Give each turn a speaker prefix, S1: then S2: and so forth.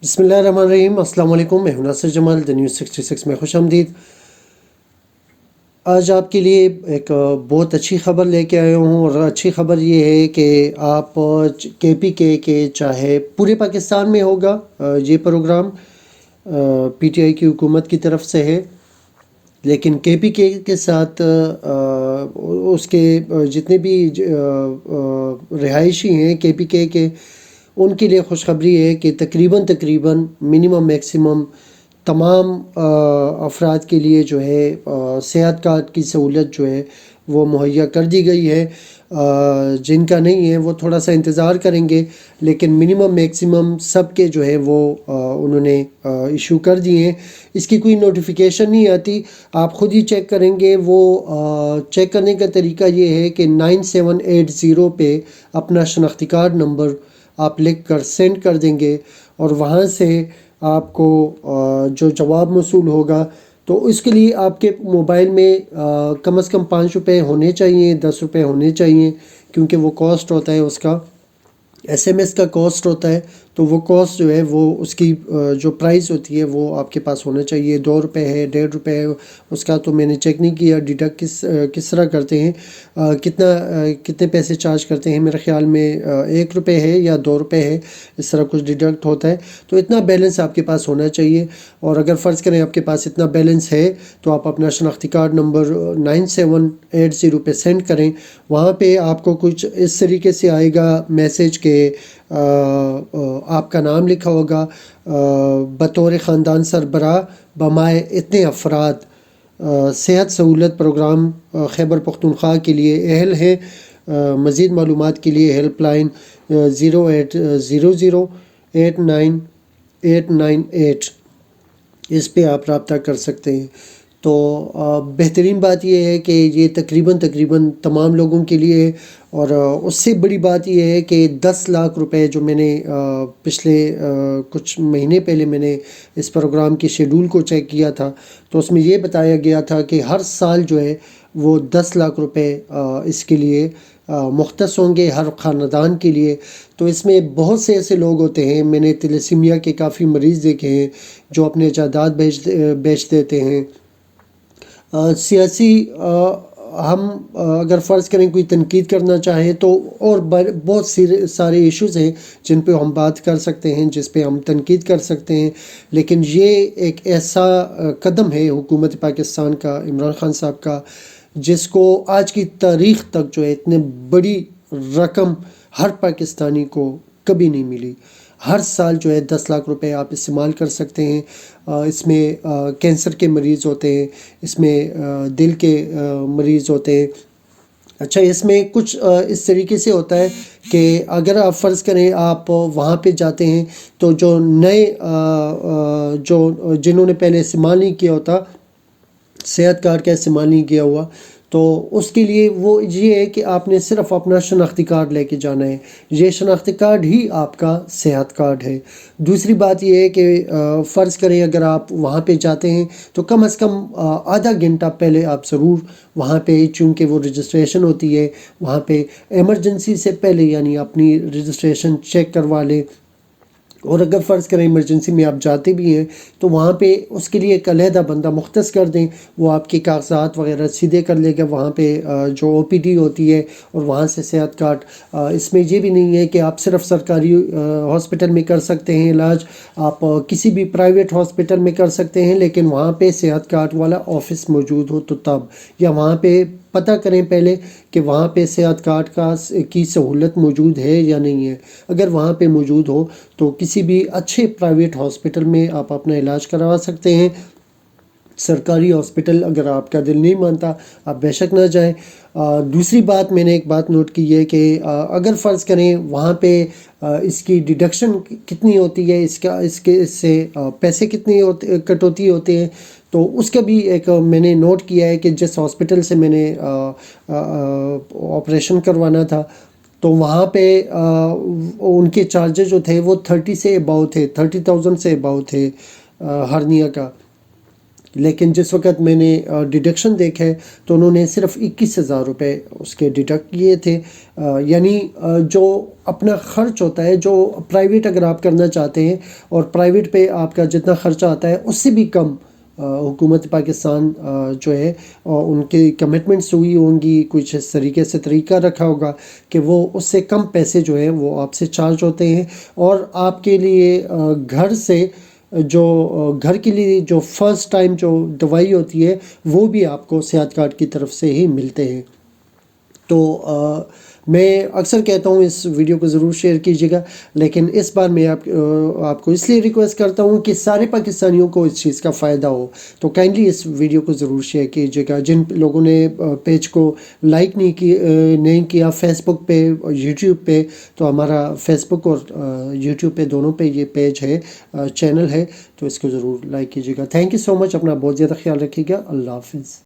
S1: بسم اللہ الرحمن الرحیم۔ السلام علیکم، میں ہوں ناصر جمال، دی نیوز 66 میں خوش آمدید۔ آج آپ کے لیے ایک بہت اچھی خبر لے کے آیا ہوں، اور اچھی خبر یہ ہے کہ آپ کے پی کے چاہے پورے پاکستان میں ہوگا یہ پروگرام پی ٹی آئی کی حکومت کی طرف سے ہے، لیکن کے پی کے ساتھ اس کے جتنے بھی رہائشی ہیں کے پی کے ان کے لیے خوشخبری ہے کہ تقریباً منیمم میکسیمم تمام افراد کے لیے جو ہے صحت کارڈ کی سہولت جو ہے وہ مہیا کر دی گئی ہے۔ جن کا نہیں ہے وہ تھوڑا سا انتظار کریں گے، لیکن منیمم میکسیمم سب کے جو ہے وہ انہوں نے ایشو کر دیے ہیں۔ اس کی کوئی نوٹیفیکیشن نہیں آتی، آپ خود ہی چیک کریں گے۔ وہ چیک کرنے کا طریقہ یہ ہے کہ 9780 پہ اپنا شناختی کارڈ نمبر آپ لکھ کر سینڈ کر دیں گے، اور وہاں سے آپ کو جو جواب موصول ہوگا تو اس کے لیے آپ کے موبائل میں کم از کم 5 روپے ہونے چاہیے، 10 روپے ہونے چاہیے، کیونکہ وہ کاسٹ ہوتا ہے اس کا، ایس ایم ایس کا کاسٹ ہوتا ہے، تو وہ کاسٹ جو ہے وہ اس کی جو پرائز ہوتی ہے وہ آپ کے پاس ہونا چاہیے۔ 2 روپے ہے، 1.5 روپے ہے، اس کا تو میں نے چیک نہیں کیا ڈیڈکٹ کس طرح کرتے ہیں، کتنے پیسے چارج کرتے ہیں۔ میرے خیال میں 1 روپے ہے یا 2 روپے ہے، اس طرح کچھ ڈیڈکٹ ہوتا ہے۔ تو اتنا بیلنس آپ کے پاس ہونا چاہیے، اور اگر فرض کریں آپ کے پاس اتنا بیلنس ہے تو آپ اپنا شناختی کارڈ نمبر 9780 پہ سینڈ کریں۔ وہاں پہ آپ کو کچھ اس طریقے سے آئے گا میسیج کہ آپ کا نام لکھا ہوگا، بطور خاندان سربراہ بمائے اتنے افراد صحت سہولت پروگرام خیبر پختونخوا کے لیے اہل ہیں۔ مزید معلومات کے لیے ہیلپ لائن 080089898 اس پہ آپ رابطہ کر سکتے ہیں۔ تو بہترین بات یہ ہے کہ یہ تقریباً تمام لوگوں کے لیے ہے، اور اس سے بڑی بات یہ ہے کہ 10 لاکھ روپے جو میں نے پچھلے کچھ مہینے پہلے میں نے اس پروگرام کے شیڈول کو چیک کیا تھا، تو اس میں یہ بتایا گیا تھا کہ ہر سال جو ہے وہ 10 لاکھ روپے اس کے لیے مختص ہوں گے ہر خاندان کے لیے۔ تو اس میں بہت سے ایسے لوگ ہوتے ہیں، میں نے تیلیسیمیا کے کافی مریض دیکھے ہیں جو اپنے جائیداد بیچ دیتے ہیں۔ سیاسی ہم اگر فرض کریں کوئی تنقید کرنا چاہیں تو اور بہت سارے ایشوز ہیں جن پہ ہم بات کر سکتے ہیں، جس پہ ہم تنقید کر سکتے ہیں، لیکن یہ ایک ایسا قدم ہے حکومت پاکستان کا، عمران خان صاحب کا، جس کو آج کی تاریخ تک جو ہے اتنے بڑی رقم ہر پاکستانی کو کبھی نہیں ملی۔ ہر سال جو ہے 10 لاکھ روپے آپ استعمال کر سکتے ہیں۔ اس میں کینسر کے مریض ہوتے ہیں، اس میں دل کے مریض ہوتے ہیں۔ اچھا، اس میں کچھ اس طریقے سے ہوتا ہے کہ اگر آپ فرض کریں آپ وہاں پہ جاتے ہیں تو جو نئے جنہوں نے پہلے استعمال نہیں کیا ہوتا، صحت کارڈ کا استعمال نہیں کیا ہوا، تو اس کے لیے وہ یہ ہے کہ آپ نے صرف اپنا شناختی کارڈ لے کے جانا ہے۔ یہ شناختی کارڈ ہی آپ کا صحت کارڈ ہے۔ دوسری بات یہ ہے کہ فرض کریں اگر آپ وہاں پہ جاتے ہیں تو کم از کم آدھا گھنٹہ پہلے آپ ضرور وہاں پہ، چونکہ وہ رجسٹریشن ہوتی ہے وہاں پہ، ایمرجنسی سے پہلے یعنی اپنی رجسٹریشن چیک کروا لیں۔ اور اگر فرض کریں ایمرجنسی میں آپ جاتے بھی ہیں تو وہاں پہ اس کے لیے ایک علیحدہ بندہ مختص کر دیں، وہ آپ کے کاغذات وغیرہ سیدھے کر لے گا وہاں پہ جو او پی ڈی ہوتی ہے، اور وہاں سے صحت کارڈ۔ اس میں یہ بھی نہیں ہے کہ آپ صرف سرکاری ہاسپٹل میں کر سکتے ہیں علاج، آپ کسی بھی پرائیویٹ ہاسپٹل میں کر سکتے ہیں، لیکن وہاں پہ صحت کارڈ والا آفس موجود ہو تو تب، یا وہاں پہ پتہ کریں پہلے کہ وہاں پہ صحت کارڈ کی سہولت موجود ہے یا نہیں ہے۔ اگر وہاں پہ موجود ہو تو کسی بھی اچھے پرائیویٹ ہاسپٹل میں آپ اپنا علاج کروا سکتے ہیں۔ سرکاری ہاسپٹل اگر آپ کا دل نہیں مانتا آپ بے شک نہ جائیں۔ دوسری بات، میں نے ایک بات نوٹ کی ہے کہ اگر فرض کریں وہاں پہ اس کی ڈیڈکشن کتنی ہوتی ہے، اس سے پیسے کتنے کٹوتی ہوتے ہیں، تو اس کا بھی ایک میں نے نوٹ کیا ہے کہ جس ہاسپٹل سے میں نے آپریشن کروانا تھا تو وہاں پہ ان کے چارجز جو تھے وہ 30 سے اباؤ تھے، 30,000 سے اباؤ تھے ہرنیا کا۔ لیکن جس وقت میں نے ڈیڈکشن دیکھے تو انہوں نے صرف 21,000 روپے اس کے ڈیڈکٹ کیے تھے. یعنی جو اپنا خرچ ہوتا ہے، جو پرائیویٹ اگر آپ کرنا چاہتے ہیں اور پرائیویٹ پہ آپ کا جتنا خرچہ آتا ہے اس سے بھی کم حکومت پاکستان جو ہے ان کی کمٹمنٹس ہوئی ہوں گی، کچھ اس طریقے سے طریقہ رکھا ہوگا کہ وہ اس سے کم پیسے جو ہیں وہ آپ سے چارج ہوتے ہیں، اور آپ کے لیے گھر سے جو گھر کے لیے جو فرسٹ ٹائم جو دوائی ہوتی ہے وہ بھی آپ کو صحت کارڈ کی طرف سے ہی ملتے ہیں. تو میں اکثر کہتا ہوں اس ویڈیو کو ضرور شیئر کیجیے گا، لیکن اس بار میں آپ کو اس لیے ریکویسٹ کرتا ہوں کہ سارے پاکستانیوں کو اس چیز کا فائدہ ہو. تو کائنڈلی اس ویڈیو کو ضرور شیئر کیجیے گا. جن لوگوں نے پیج کو لائک نہیں کیا فیس بک پہ اور یوٹیوب پہ، تو ہمارا فیس بک اور یوٹیوب پہ دونوں پہ یہ پیج ہے، چینل ہے، تو اس کو ضرور لائک کیجیے گا. تھینک یو سو مچ. اپنا بہت زیادہ خیال رکھیے گا. اللہ حافظ.